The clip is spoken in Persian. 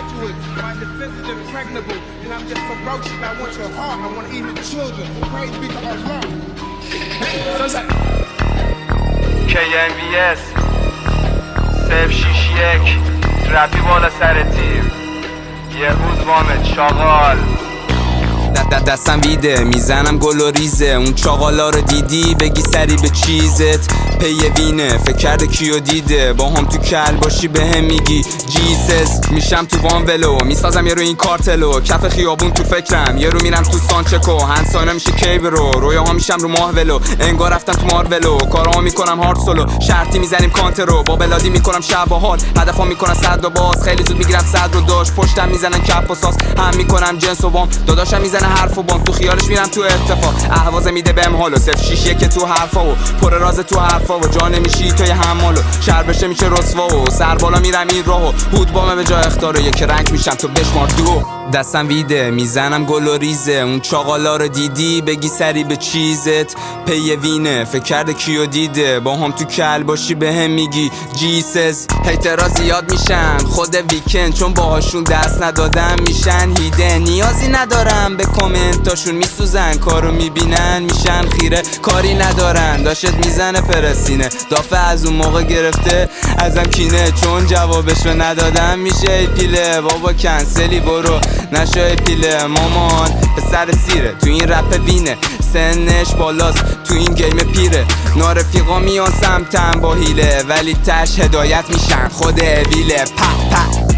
impetuous, my defense is impregnable, and I'm just ferocious. I want your heart, I want to eat your children. Praise be to Allah. KNVS 061 رپی بالا سر تیم یه روز وامه چاقال دستم ویده میزنم گل و ریزه. اون چاقالا رو دیدی بگی سری به چیزت پی وینه. فکر کرده کیو دیده با هم تو کل باشی به هم میگی جیسس. میشم تو وان ولو میسازم یه رو این کارتلو. کف خیابون تو فکرم یه رو میرم تو سانچکو. هنساینا میشه کیبرو رویاها میشم رو ماه ولو. انگار رفتم تو مارولو کارها میکنم هارد سولو. شرطی میزنیم کانترو با بلادی میکنم شب و حال. هدفا میکنم صد و باز خیلی زود میگیرم صد رو داشت. پشتم میزنن کپ و ساس هم میکنم جنس و بام. داداشم میزنه حرف و بام تو خیالش میرم تو اتفاق. اهوازه میده بهم حالو 061 که تو حرفا و پر راز تو حرفا و جا نمیشی توی حمالو. شهر بشه میشه رسوا و سر بالا میرم این راهو. هود بامه به جا اختار و یک رنگ میشم تو بشمار دو. دستم ویده میزنم گل و ریزه. اون چاقالا رو دیدی بگی سری به چیزت پی وینه. فکر کرده کیو دیده با هم تو کل باشی به هم میگی جیسس. هیترها زیاد میشن خود ویکند چون باهاشون دست ندادم میشن هیده. نیازی ندارم به کامنتاشون میسوزن کارو میبینن میشن خیره. کاری ندارن داشت میزنه پرسینه. دافه از اون موقع گرفته ازم کینه چون جوابشو ندادم میشه پیله. بابا کنسلی برو نشای پیله. مامان پسر سیره تو این رپ وینه. سنش بالاست تو این گیم پیره. نارفیقا میان سمتم با هیله ولی تش هدایت میشن خود ویله. په